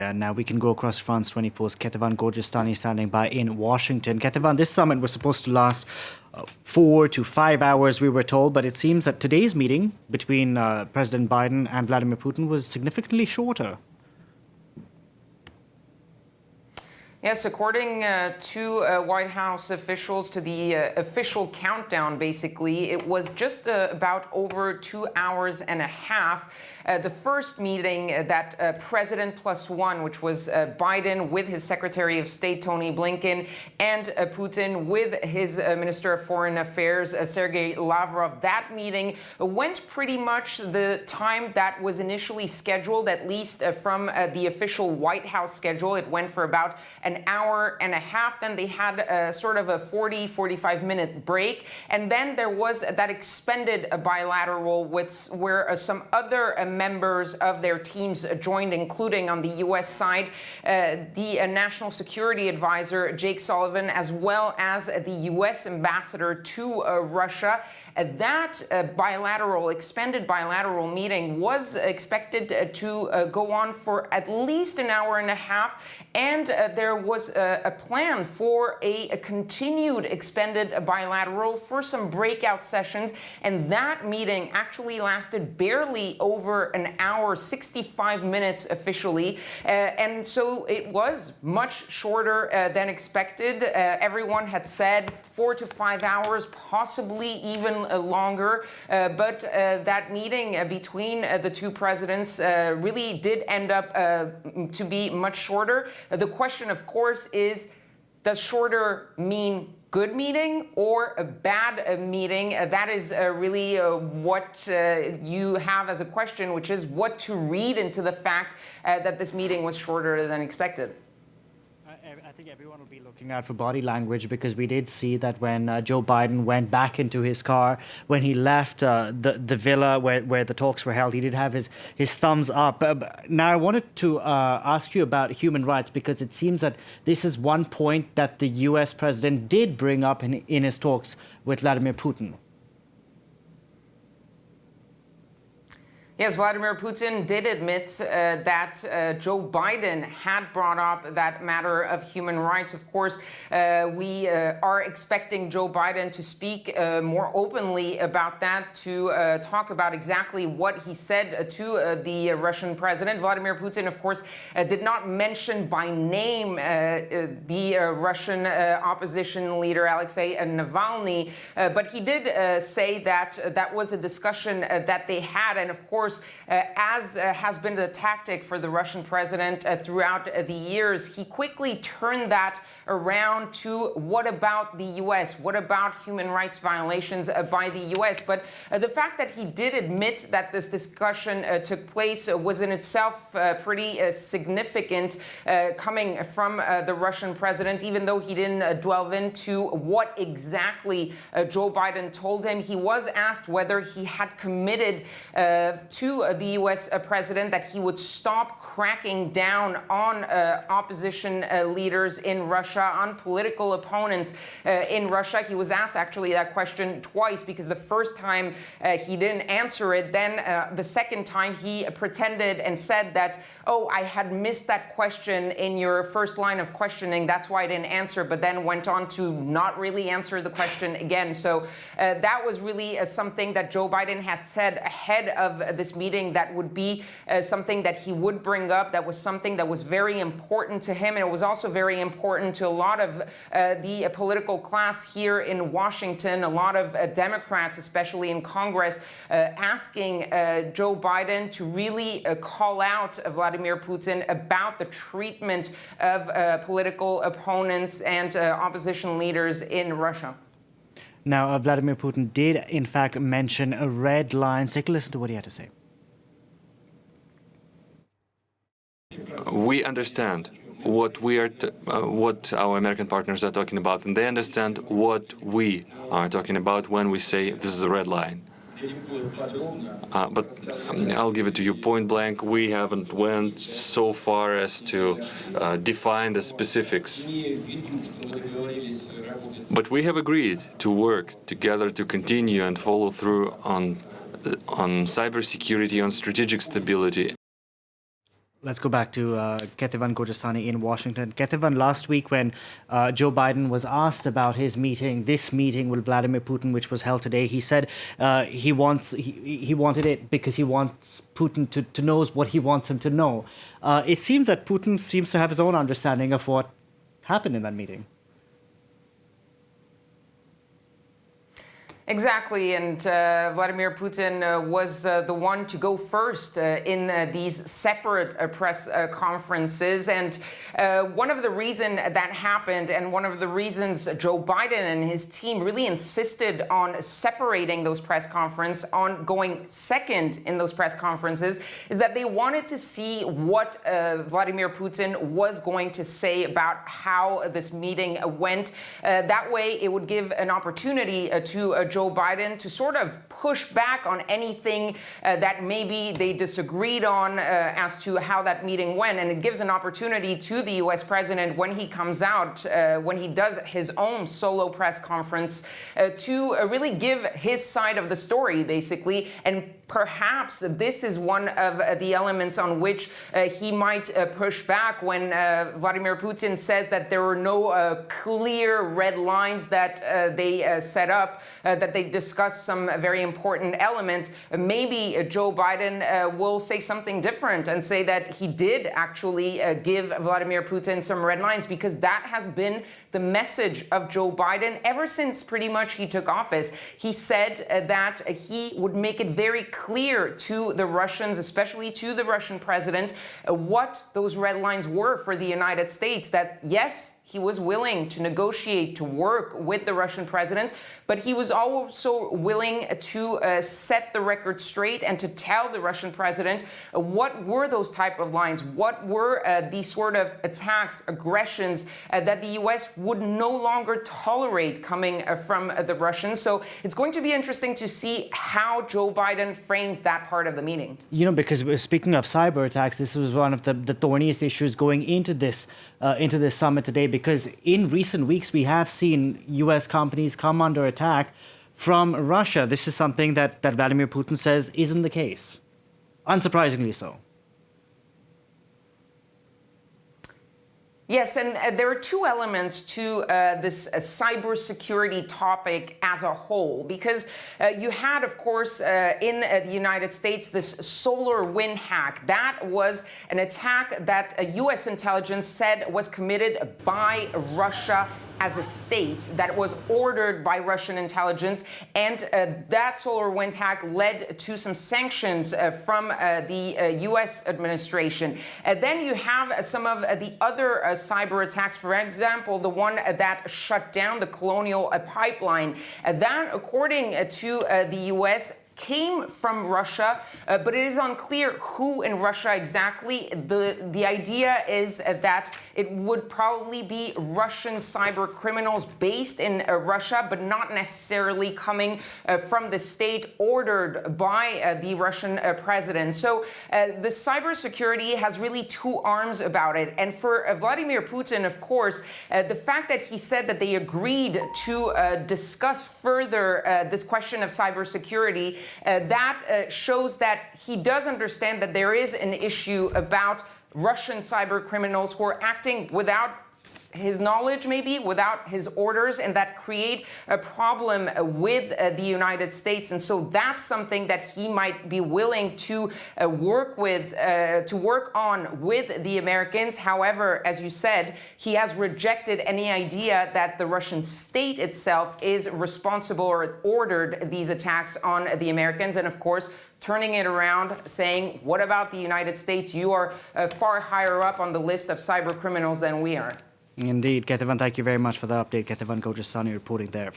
And now we can go across France 24's Kethevane Gorjestani standing by in Washington. Kethevane, this summit was supposed to last 4 to 5 hours, we were told, but it seems that today's meeting between President Biden and Vladimir Putin was significantly shorter. Yes, according to White House officials, to the official countdown, basically, it was just about over 2 hours and a half. The first meeting that President +1, which was Biden with his Secretary of State, Tony Blinken, and Putin with his Minister of Foreign Affairs, Sergei Lavrov, that meeting went pretty much the time that was initially scheduled, at least from the official White House schedule. It went for about an hour and a half. Then they had sort of a 45-minute break. And then there was that expanded bilateral where some other members of their teams joined, including on the U.S. side, the National Security Advisor, Jake Sullivan, as well as the U.S. ambassador to Russia. That expanded bilateral meeting was expected to go on for at least an hour and a half, and there was a plan for a continued expanded bilateral for some breakout sessions, and that meeting actually lasted barely over an hour, 65 minutes officially, and so it was much shorter than expected. Everyone had said 4 to 5 hours, possibly even longer, but that meeting between the two presidents really did end up to be much shorter. The question, of course, is, does shorter mean good meeting or a bad meeting? That is really what you have as a question, which is what to read into the fact that this meeting was shorter than expected. I think everyone will be looking out for body language, because we did see that when Joe Biden went back into his car, when he left the villa where the talks were held, he did have his thumbs up. Now, I wanted to ask you about human rights, because it seems that this is one point that the U.S. president did bring up in his talks with Vladimir Putin. Yes, Vladimir Putin did admit that Joe Biden had brought up that matter of human rights. Of course, we are expecting Joe Biden to speak more openly about that, to talk about exactly what he said to the Russian president. Vladimir Putin, of course, did not mention by name the Russian opposition leader, Alexei Navalny, but he did say that that was a discussion that they had, and of course, as has been the tactic for the Russian president throughout the years, he quickly turned that around to what about the U.S.? What about human rights violations by the U.S.? But the fact that he did admit that this discussion took place was in itself pretty significant, coming from the Russian president, even though he didn't delve into what exactly Joe Biden told him. He was asked whether he had committed to the U.S. president that he would stop cracking down on opposition leaders in Russia, on political opponents in Russia. He was asked actually that question twice, because the first time he didn't answer it. Then the second time he pretended and said that, oh, I had missed that question in your first line of questioning, that's why I didn't answer, but then went on to not really answer the question again. So that was really something that Joe Biden has said ahead of this meeting that would be something that he would bring up. That was something that was very important to him, and it was also very important to a lot of the political class here in Washington, a lot of Democrats, especially in Congress, asking Joe Biden to really call out Vladimir Putin about the treatment of political opponents and opposition leaders in Russia. Now, Vladimir Putin did, in fact, mention a red line. Take a listen to what he had to say. We understand what our American partners are talking about, and they understand what we are talking about when we say this is a red line. But I'll give it to you point blank. We haven't went so far as to define the specifics. But we have agreed to work together to continue and follow through on cybersecurity, on strategic stability. Let's go back to Kethevane Gorjestani in Washington. Kethevane, last week when Joe Biden was asked about his meeting, this meeting with Vladimir Putin, which was held today, he said he wanted it because he wants Putin to know what he wants him to know. It seems that Putin seems to have his own understanding of what happened in that meeting. Exactly, and Vladimir Putin was the one to go first in these separate press conferences. And one of the reasons that happened, and one of the reasons Joe Biden and his team really insisted on separating those press conferences, on going second in those press conferences, is that they wanted to see what Vladimir Putin was going to say about how this meeting went. That way, it would give an opportunity to Joe Biden to sort of push back on anything that maybe they disagreed on as to how that meeting went. And it gives an opportunity to the U.S. president when he comes out, when he does his own solo press conference, to really give his side of the story, basically. And perhaps this is one of the elements on which he might push back when Vladimir Putin says that there were no clear red lines that they set up, that they discussed some very important elements. Maybe Joe Biden will say something different and say that he did actually give Vladimir Putin some red lines, because that has been the message of Joe Biden ever since pretty much he took office. He said that he would make it very clear to the Russians, especially to the Russian president, what those red lines were for the United States, that yes, he was willing to negotiate, to work with the Russian president, but he was also willing to set the record straight and to tell the Russian president what were those type of lines, what were these sort of attacks, aggressions that the U.S. would no longer tolerate coming from the Russians. So it's going to be interesting to see how Joe Biden frames that part of the meeting. You know, because speaking of cyber attacks, this was one of the thorniest issues going into this summit today, because in recent weeks we have seen U.S. companies come under attack from Russia. This is something that Vladimir Putin says isn't the case, unsurprisingly so. Yes, and there are two elements to this cybersecurity topic as a whole, because you had, of course, in the United States, this solar wind hack. That was an attack that U.S. intelligence said was committed by Russia as a state, that was ordered by Russian intelligence, and that solar winds hack led to some sanctions from the U.S. administration. Then you have some of the other cyber attacks, for example, the one that shut down the Colonial Pipeline. That, according to the U.S., came from Russia, but it is unclear who in Russia exactly. The idea is that it would probably be Russian cyber criminals based in Russia, but not necessarily coming from the state ordered by the Russian president. So the cybersecurity has really two arms about it. And for Vladimir Putin, of course, the fact that he said that they agreed to discuss further this question of cybersecurity, that shows that he does understand that there is an issue about Russian cyber criminals who are acting without his knowledge, maybe without his orders, and that create a problem with the United States. And so that's something that he might be willing to work on with the Americans. However, as you said, he has rejected any idea that the Russian state itself is responsible or ordered these attacks on the Americans. And of course, turning it around, saying, what about the United States? You are far higher up on the list of cyber criminals than we are. Indeed. Kethevane, thank you very much for the update. Kethevane Gorjestani reporting there.